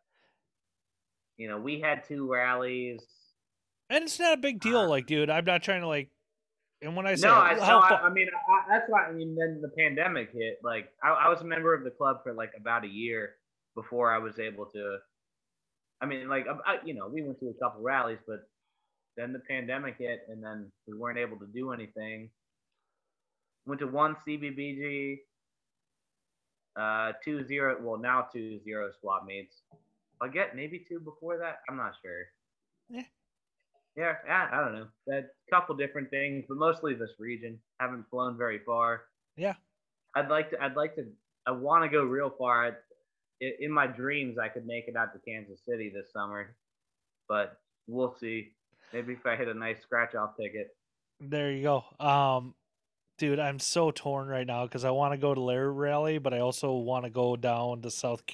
we had two rallies. And it's not a big deal, like, dude. I'm not trying to like. And when I No, say I no, how far, I mean that's why. I mean, then the pandemic hit. Like, I was a member of the club for like about a year before I was able to. I mean, like, we went to a couple rallies, but then the pandemic hit, and then we weren't able to do anything. Went to one CBBG, 2-0. Well, now 2-0 swap meets. I get maybe two before that. I'm not sure. yeah, Yeah, I don't know. That couple different things, but mostly this region. Haven't flown very far. yeah. I'd like to. I want to go real far. In my dreams, I could make it out to Kansas City this summer, but we'll see. Maybe if I hit a nice scratch off ticket. There you go. Dude, I'm so torn right now because I want to go to Lair Rally, but I also want to go down to South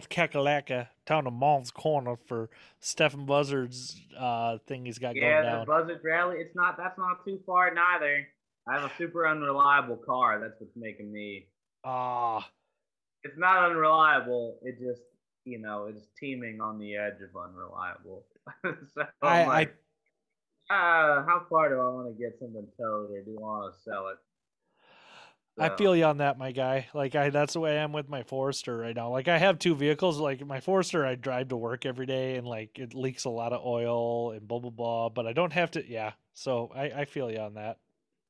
Kakalaka, down to Mons Corner for Stephen Buzzard's thing he's got going Yeah, the down. Buzzard Rally. It's not. That's not too far neither. I have a super unreliable car. That's what's making me. Ah, It's not unreliable. It just, it's teeming on the edge of unreliable. So I'm I like, how far do I want to get something towed, or do I want to sell it? I So feel you on that, my guy. Like that's the way I am with my Forester right now. Like I have two vehicles. Like my Forester, I drive to work every day, and like it leaks a lot of oil and blah blah blah. But I don't have to. Yeah, so I feel you on that.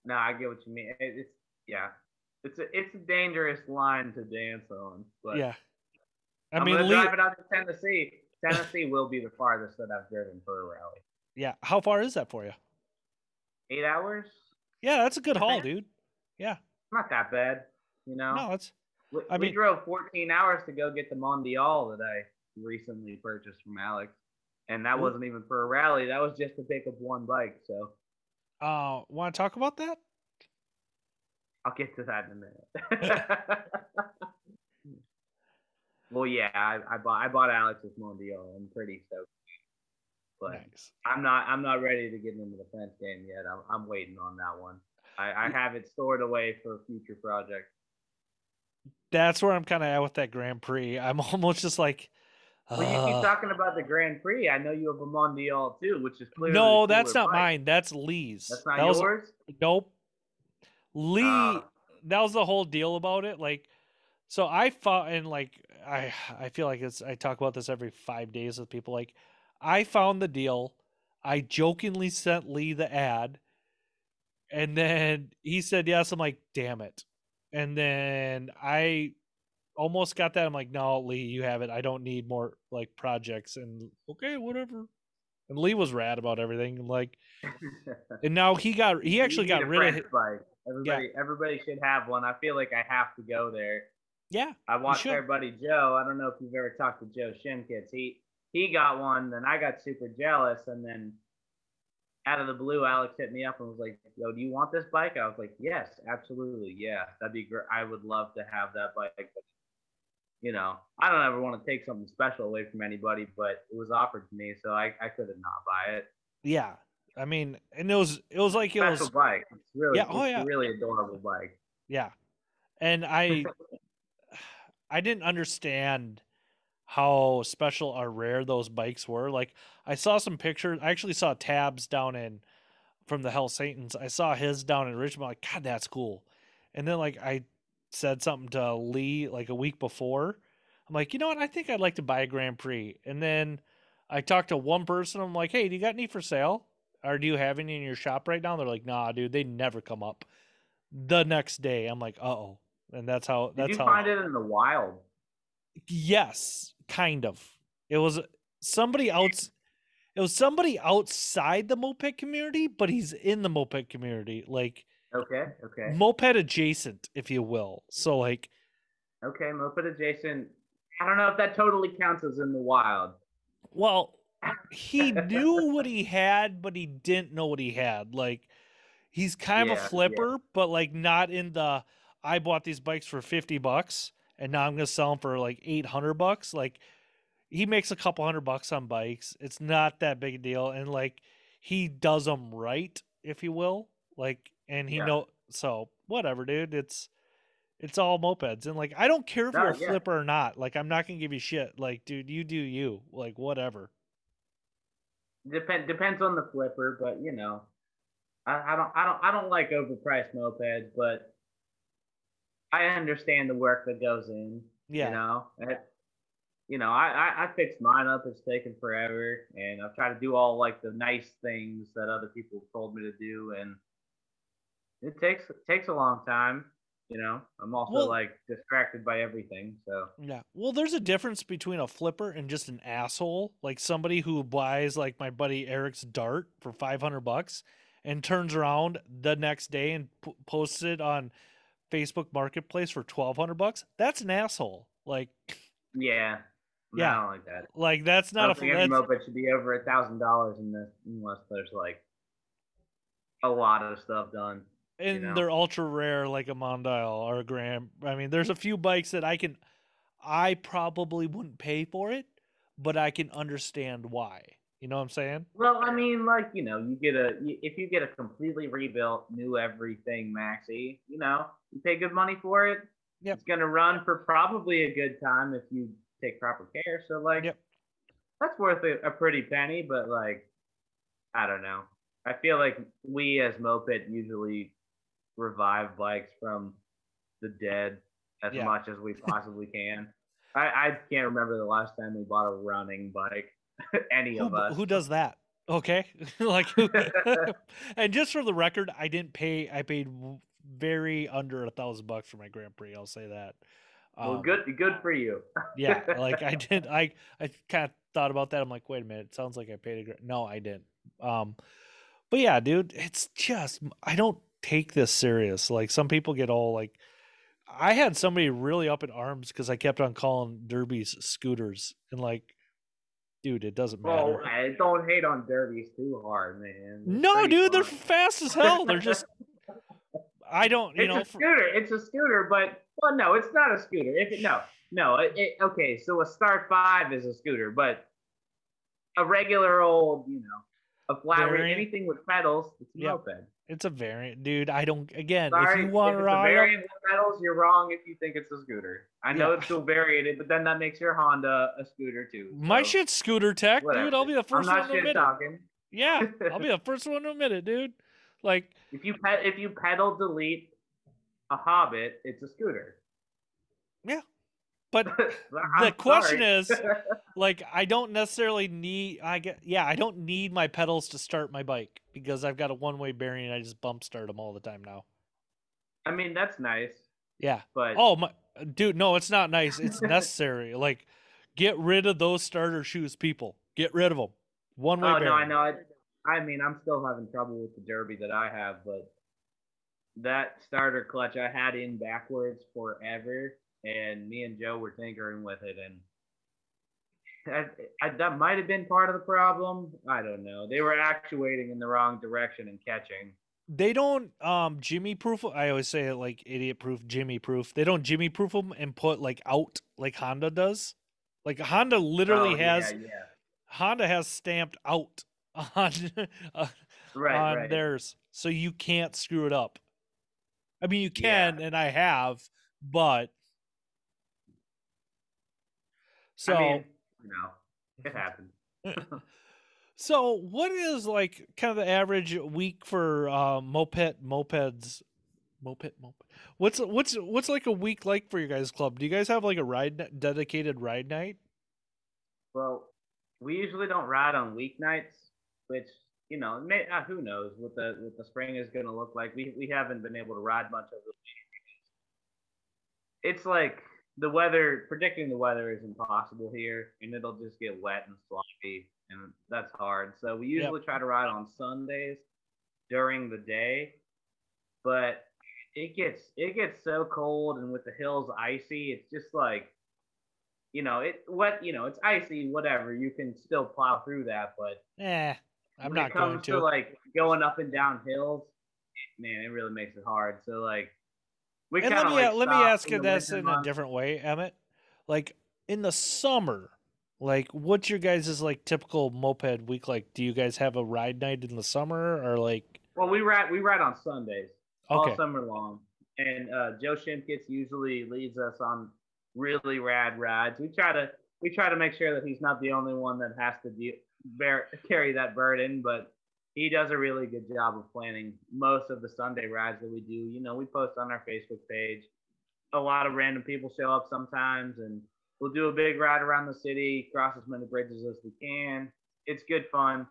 no, I get what you mean. It's yeah, it's a dangerous line to dance on, but Yeah, I I'm mean gonna Lee. drive it out to Tennessee. Tennessee will be the farthest that I've driven for a rally. Yeah, how far is that for you? 8 hours, Yeah, that's a good I haul, think. dude. Yeah, Not that bad, you know. no, it's. We, I we mean, drove 14 hours to go get the Mondial that I recently purchased from Alex, and that ooh, wasn't even for a rally. That was just to pick up one bike. So want to talk about that? I'll get to that in a minute. Well, yeah, I bought Alex's Mondial. I'm pretty stoked, but Nice. I'm not ready to get into the French game yet. I'm waiting on that one. I have it stored away for a future project. That's where I'm kind of at with that Grand Prix. I'm almost just like, Well, you keep uh talking about the Grand Prix. I know you have a Mondial too, which is clearly the no, that's cooler not bike. mine. That's Lee's. That's not That was yours. nope. Uh, Lee. That was the whole deal about it. Like, so I fought and like I feel like it's I talk about this every 5 days with people. Like, I found the deal. I jokingly sent Lee the ad, and then he said yes. I'm like, damn it. And then I almost got that. I'm like, no, Lee, you have it. I don't need more like projects. And okay, whatever. And Lee was rad about everything. And like, and now he you actually need got a rid of French it. bike. Yeah, Everybody should have one. I feel like I have to go there. yeah, I you watched should. our buddy Joe. I don't know if you've ever talked to Joe Shimkits. He got one, then I got super jealous, and then out of the blue, Alex hit me up and was like, "Yo, do you want this bike?" I was like, "Yes, absolutely, yeah, that'd be great. I would love to have that bike." But, I don't ever want to take something special away from anybody, but it was offered to me, so I couldn't not buy it. Yeah, I mean, and it was like it Special was. bike. Yeah. Oh It's a yeah. really adorable bike. Yeah. And I didn't understand how special or rare those bikes were. Like I saw some pictures. I actually saw Tabs down in from the Hell Satans. I saw his down in Richmond. Like, God, that's cool. And then like I said something to Lee like a week before. I'm like, you know what? I think I'd like to buy a Grand Prix. And then I talked to one person. I'm like, hey, do you got any for sale? Or do you have any in your shop right now? They're like, nah, dude, they never come up. The next day, I'm like, oh, and that's how. Did That's you how. find it in the wild? Yes, kind of. It was somebody else. It was somebody outside the moped community, but he's in the moped community, like Okay, okay, moped adjacent, if you will. So like, okay. Moped adjacent. I don't know if that totally counts as in the wild. well, he knew what he had, but he didn't know what he had. Like, he's kind of a Yeah, yeah, flipper, but like not in the I bought these bikes for $50 and now I'm gonna sell them for like $800. Like, he makes a couple $100 on bikes. It's not that big a deal, and like he does them right, if you will. Like, and he yeah. know so whatever, dude. It's all mopeds, and like I don't care if you're No, a yeah. flipper or not. Like, I'm not gonna give you shit. Like, dude, you do you. Like, whatever. Depends on the flipper, but you know, I don't like overpriced mopeds, but I understand the work that goes in. You Yeah. know, I fixed mine up. It's taken forever, and I've tried to do all like the nice things that other people told me to do, and it takes a long time. You know, I'm also Well, like distracted by everything, so yeah. Well, there's a difference between a flipper and just an asshole. Like somebody who buys like my buddy Eric's Dart for $500 and turns around the next day and posts it on Facebook Marketplace for $1,200. That's an asshole. Like, yeah. No, I yeah, don't like that. like that's I not don't think every that's moped should be over $1,000 in this unless there's like a lot of stuff done. You and know. they're ultra rare like a Mondial or a Grand. I mean, there's a few bikes that I probably wouldn't pay for it, but I can understand why. You know what I'm saying? Well, I mean, like if you get a completely rebuilt, new everything maxi, you pay good money for it. Yep. It's gonna run for probably a good time if you take proper care. So like Yep. that's worth a pretty penny, but like I don't know. I feel like we as moped usually revive bikes from the dead as Yeah. much as we possibly can. I can't remember the last time we bought a running bike, any of us. Who does that? Okay. Like, and just for the record, I didn't pay I paid very under $1,000 for my Grand Prix, I'll say that. Well, Um good for you. yeah, like I kind of thought about that. I'm like, wait a minute, it sounds like I paid a no, I didn't. Um but yeah, dude, it's just I don't take this serious. Like, some people get all like I had somebody really up in arms because I kept on calling derbies scooters, and like, dude, it doesn't Well, matter. I don't hate on derbies too hard, man. It's No, pretty dude, they're fun. fast as hell. They're just I don't, It's a scooter. It's a scooter, but well, no, it's not a scooter. Okay. So a Start 5 is a scooter, but a regular old, a flat rate, variant. anything with pedals, it's a Yep, moped. it's a variant, dude. I don't. Again, if you Sorry, want if to it's a ride them, variant with pedals, you're wrong if you think it's a scooter. I know yeah, it's still variated, but then that makes your Honda a scooter too. my So shit's scooter tech, dude. whatever. I'll be the I'm first one not to shit admit it. talking. Yeah, I'll be the first one to admit it, dude. Like, If you pedal delete a Hobbit, it's a scooter. yeah, but the I'm question sorry. is, like, I don't necessarily need. I don't need my pedals to start my bike because I've got a one-way bearing and I just bump start them all the time now. I mean, that's nice, Yeah. but Oh my, dude, no, it's not nice. It's necessary. Like, get rid of those starter shoes, people. Get rid of them. One-way oh no, I bearing. know. I mean, I'm still having trouble with the Derby that I have, but that starter clutch I had in backwards forever, and me and Joe were tinkering with it, and that might have been part of the problem. I don't know. They were actuating in the wrong direction and catching. They don't Jimmy proof. I always say it like idiot proof, Jimmy proof. They don't Jimmy proof them and put like out like Honda does. Like, Honda literally Oh yeah, has yeah. stamped out on Right, on right. theirs, so you can't screw it up. I mean, you Yeah. can, and I have, but I mean, so it happens. so what is like kind of the average week for mopeds? Moped. What's like a week like for your guys' club? Do you guys have like a dedicated ride night? Well, We usually don't ride on weeknights, which who knows what the spring is going to look like. We haven't been able to ride much of it. It's like the weather, predicting the weather is impossible here, and it'll just get wet and sloppy, and that's hard. So we Yep. usually try to ride on Sundays during the day, but it gets so cold, and with the hills icy, it's just like it's icy, whatever. You can still plow through that, but I'm when it not going comes to to. like going up and down hills, man, it really makes it hard. So like we And kind of like let me stop ask in you the this winter in a months. different way, Emmett. Like in the summer, like what's your guys' like typical moped week like? Do you guys have a ride night in the summer or like Well, we ride on Sundays all okay. summer long, and Joe Shimkits usually leads us on really rad rides. We try to make sure that he's not the only one that has to carry that burden, but he does a really good job of planning most of the Sunday rides that we do. We post on our Facebook page. A lot of random people show up sometimes, and we'll do a big ride around the city, cross as many bridges as we can. It's good fun.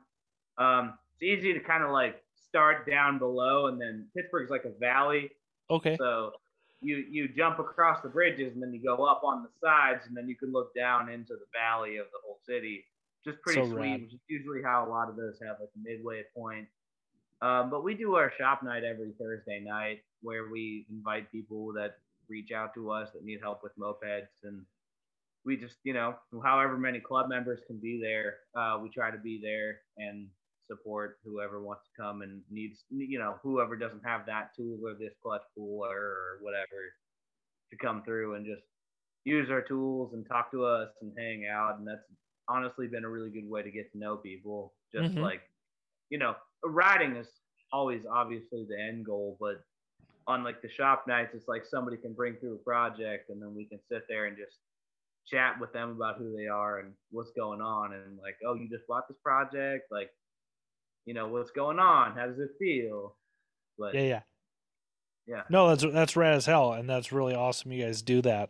It's easy to kind of like start down below, and then Pittsburgh's like a valley, Okay. so you jump across the bridges, and then you go up on the sides, and then you can look down into the valley of the whole city, which is So pretty sweet. rad. Which is usually how a lot of those have like a midway point. But we do our shop night every Thursday night, where we invite people that reach out to us that need help with mopeds, and we just, however many club members can be there, we try to be there and support whoever wants to come and needs, whoever doesn't have that tool or this clutch cooler or whatever to come through and just use our tools and talk to us and hang out. And that's honestly been a really good way to get to know people. Just Mm-hmm. like, riding is always obviously the end goal, but on like the shop nights, it's like somebody can bring through a project and then we can sit there and just chat with them about who they are and what's going on, and like, oh, you just bought this project, like, what's going on, how does it feel? Yeah, But yeah. yeah. No, that's rad as hell, and that's really awesome. You guys do that.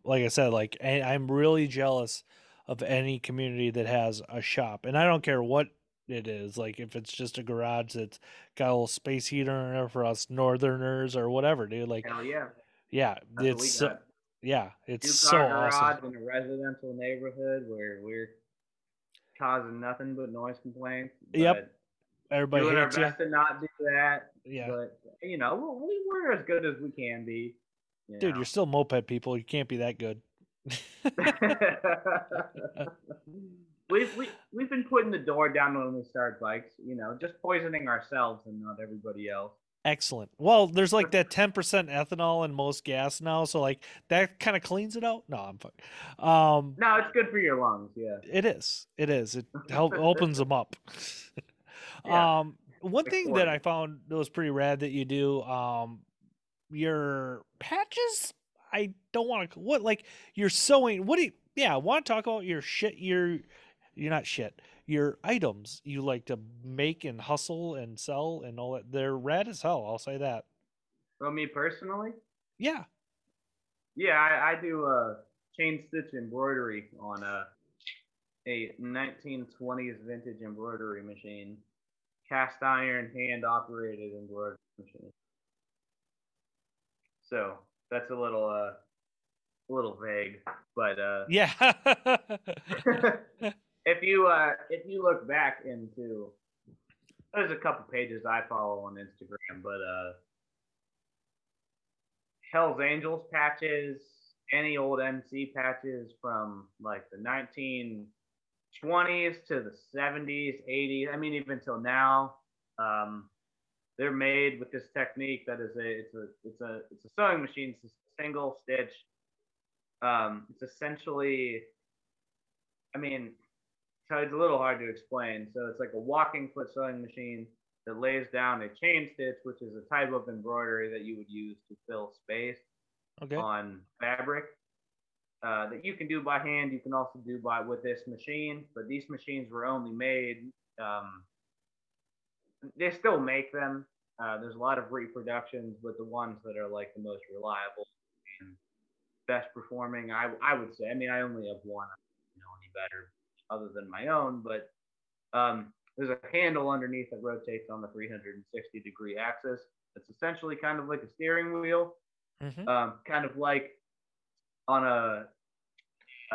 Like I said, like I'm really jealous of any community that has a shop, and I don't care what it is. Like if it's just a garage that's got a little space heater in there for us Northerners or whatever, dude. Like, Hell yeah, yeah, that's what we got. it's Two so car awesome. garage in a residential neighborhood where we're causing nothing but noise complaints, Yep, but everybody doing our hates you. best to not do that. Yeah, But we're as good as we can be, you dude, you're know. still moped people. You can't be that good. We've been putting the door down when we start bikes, just poisoning ourselves and not everybody else. Excellent. Well, there's like that 10% ethanol in most gas now, so like that kind of cleans it out. No, I'm fine. No, it's good for your lungs. Yeah. It is. It is. It opens them up. Yeah. One Like thing that I Ford. found that was pretty rad that you do, your patches. I don't want to what like you're sewing. What do you? Yeah, I want to talk about your shit. You're not shit. Your items you like to make and hustle and sell and all that. They're rad as hell. I'll say that. Well, me personally, Yeah. yeah, I do chain stitch embroidery on a 1920s vintage embroidery machine, cast iron, hand operated embroidery machine. So that's a little vague, but Yeah. if you look back into, there's a couple pages I follow on Instagram, but Hell's Angels patches, any old MC patches from like the 1920s to the 70s, 80s. I mean, even till now, um, they're made with this technique that is it's a sewing machine. It's a single stitch. It's essentially, I mean, so it's a little hard to explain. So it's like a walking foot sewing machine that lays down a chain stitch, which is a type of embroidery that you would use to fill space Okay. on fabric, that you can do by hand. You can also do with this machine, but these machines were only made. They still make them. There's a lot of reproductions, but the ones that are like the most reliable and best performing, I would say. I mean, I only have one. I don't know any better. other than my own, but there's a handle underneath that rotates on the 360-degree axis. It's essentially kind of like a steering wheel, Mm-hmm. kind of like on a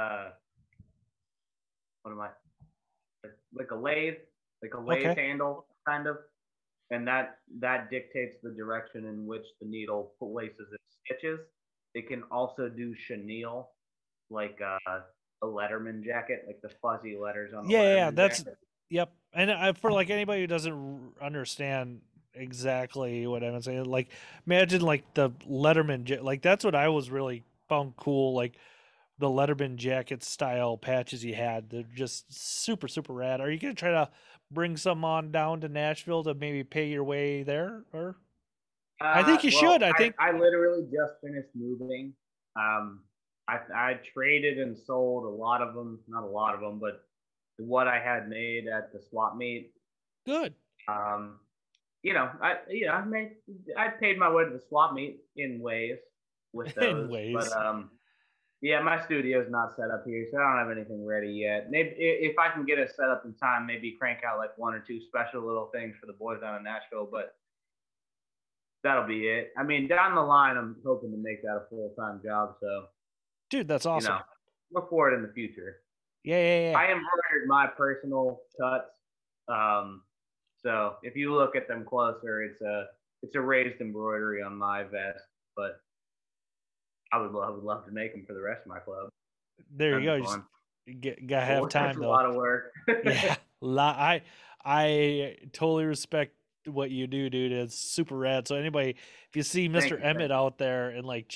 uh, what am I like a lathe Okay. handle kind of, and that dictates the direction in which the needle places its stitches. It can also do chenille, like a Letterman jacket, like the fuzzy letters on a Yeah, Letterman that's jacket. yep. And for like anybody who doesn't understand exactly what I'm saying, like imagine like the Letterman, like that's what I was really found cool, like the Letterman jacket style patches he had. They're just super super rad. Are you gonna try to bring some on down to Nashville to maybe pay your way there, or? I think you should. Well, I think I literally just finished moving. Um, I traded and sold a lot of them, not a lot of them, but what I had made at the swap meet. good. Um, I paid my way to the swap meet in ways with In those, but ways. yeah, my studio's not set up here, so I don't have anything ready yet. Maybe if I can get it set up in time, maybe crank out like one or two special little things for the boys down in Nashville, but that'll be it. I mean, down the line, I'm hoping to make that a full-time job, so Dude, that's you know, awesome. look for it in the future. Yeah, yeah, yeah. I embroidered my personal cuts, so if you look at them closer, it's a raised embroidery on my vest, but I would love to make them for the rest of my club. There you That'd be go. You just fun. gotta have Well, that's time a though. lot of work. Yeah, I totally respect what you do, dude. It's super rad. So anybody, if you see Mr. Thank Emmett you. out there and like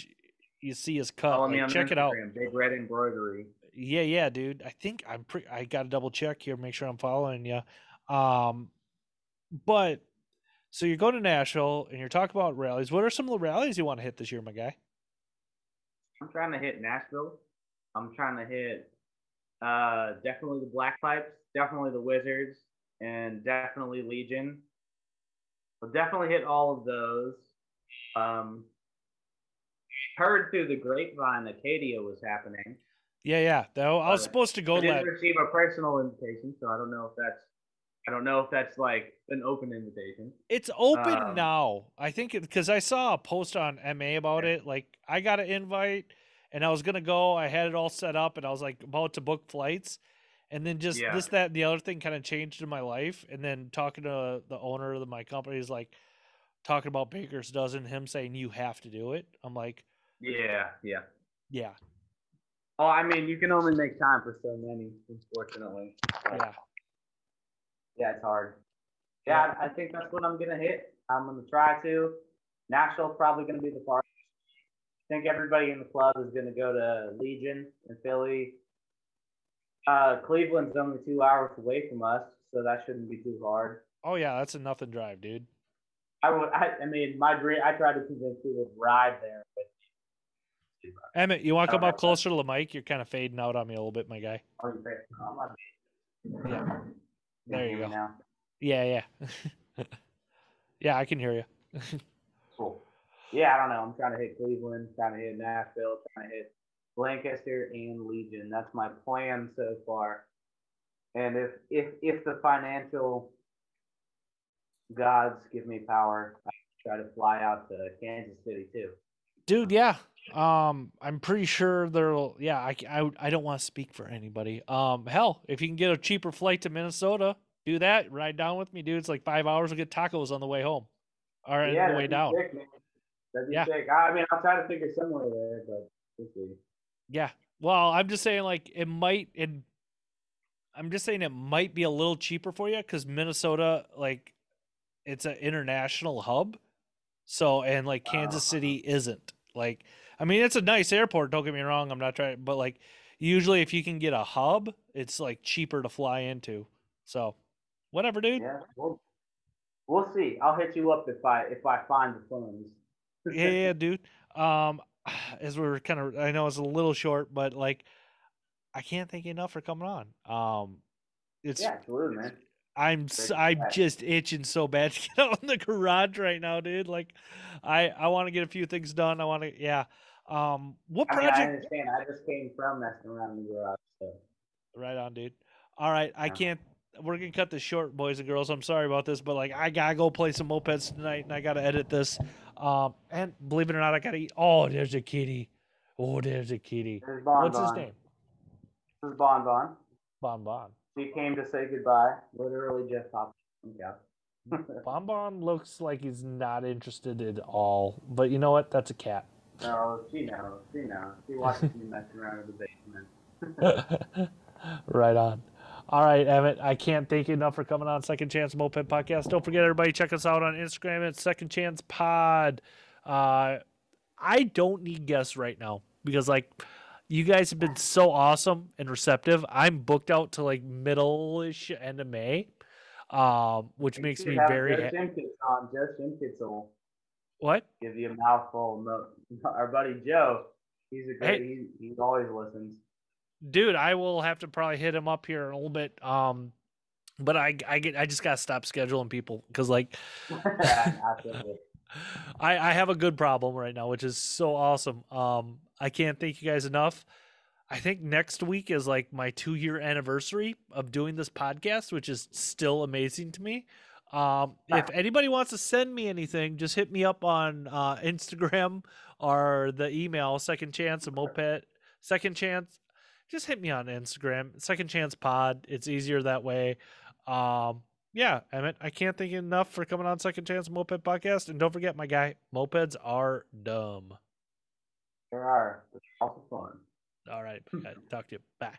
you see his cut, Follow me like on check it out. Instagram, Big Red Embroidery. Yeah, yeah, dude. I think I got to double check here, make sure I'm following you. Um, but so you're going to Nashville and you're talking about rallies. What are some of the rallies you want to hit this year, my guy? I'm trying to hit Nashville. I'm trying to hit definitely the Black Pipes, definitely the Wizards, and definitely Legion. I'll definitely hit all of those. Um, Heard through the grapevine Acadia was happening, Yeah, yeah. Though I was but supposed to go I didn't let. receive a personal invitation, so I don't know if that's like an open invitation. It's open Um, now. I think because I saw a post on MA about it. Like I got an invite and I was gonna go. I had it all set up and I was like about to book flights, and then just yeah, this, that, and the other thing kind of changed in my life. And then talking to the owner of my company is like talking about Baker's dozen, him saying you have to do it. I'm like, yeah. yeah, Oh, I mean, you can only make time for so many, unfortunately. But yeah, yeah, it's hard. yeah. Yeah, I think that's what I'm gonna hit. I'm gonna try to. Nashville's probably gonna be the farthest. I think everybody in the club is gonna go to Legion in Philly. Cleveland's only 2 hours away from us, so that shouldn't be too hard. Oh yeah, that's a nothing drive, dude. I mean, my dream. I tried to convince people to ride there, but Emmett, you want to I come don't up have that. closer to the mic? You're kind of fading out on me a little bit, my guy. Oh, Yeah, can you there you hear me go. now? Yeah, yeah. Yeah, I can hear you. Cool. Yeah, I don't know. I'm trying to hit Cleveland, trying to hit Nashville, trying to hit Lancaster and Legion. That's my plan so far. And if the financial gods give me power, I try to fly out to Kansas City too. Dude, yeah. I'm pretty sure there'll. Yeah, I don't want to speak for anybody. Hell, if you can get a cheaper flight to Minnesota, do that. Ride down with me, dude. It's like 5 hours. We'll get tacos on the way home, or on Yeah, the way that'd be down. sick, man. That'd be Yeah, sick. I mean, I'll try to figure somewhere there, but we'll see. yeah. Well, I'm just saying, like, I'm just saying it might be a little cheaper for you because Minnesota, like, it's an international hub. So, and like Kansas City isn't. Like, I mean, it's a nice airport. Don't get me wrong. I'm not trying, but like, usually if you can get a hub, it's like cheaper to fly into. So, whatever, dude. Yeah, we'll see. I'll hit you up if I find the funds. Yeah, yeah, dude. Um, as we're kind of, I know it's a little short, but like, I can't thank you enough for coming on. It's Yeah, absolutely, man. Great to I'm chat. just itching so bad to get out in the garage right now, dude. Like, I want to get a few things done. I want to, yeah. What I mean, I project? understand. I just came from messing around in the garage, so Right on, dude. All right, I Yeah. can't. We're gonna cut this short, boys and girls. I'm sorry about this, but like I gotta go play some mopeds tonight, and I gotta edit this. And believe it or not, I gotta eat. Oh, there's a kitty. Oh, there's a kitty. There's Bon What's his Bon. name? This is Bon Bon. Bon Bon. She came to say goodbye. Literally just popped. Yeah. Bon Bon looks like he's not interested at all. But you know what? That's a cat. No, she knows. She knows. She watches me messing around in the basement. Right on. All right, Emmett. I can't thank you enough for coming on Second Chance Moped Podcast. Don't forget, everybody, check us out on Instagram at Second Chance Pod. I don't need guests right now because, like, you guys have been so awesome and receptive. I'm booked out to like middle-ish end of May, which makes me very Joe Shimkits on. Joe Shimkits will What? give you a mouthful. Our buddy Joe, he's a great. Hey. He always listens. Dude, I will have to probably hit him up here in a little bit. But I just gotta stop scheduling people because like I have a good problem right now, which is so awesome. I can't thank you guys enough. I think next week is like my 2-year anniversary of doing this podcast, which is still amazing to me. If anybody wants to send me anything, just hit me up on Instagram or the email Second Chance a Moped. Second Chance. Just hit me on Instagram, Second Chance Pod. It's easier that way. Yeah, Emmett, I can't thank you enough for coming on Second Chance Moped Podcast. And don't forget, my guy, mopeds are dumb. There are. It's also fun. All right. Talk to you. Bye.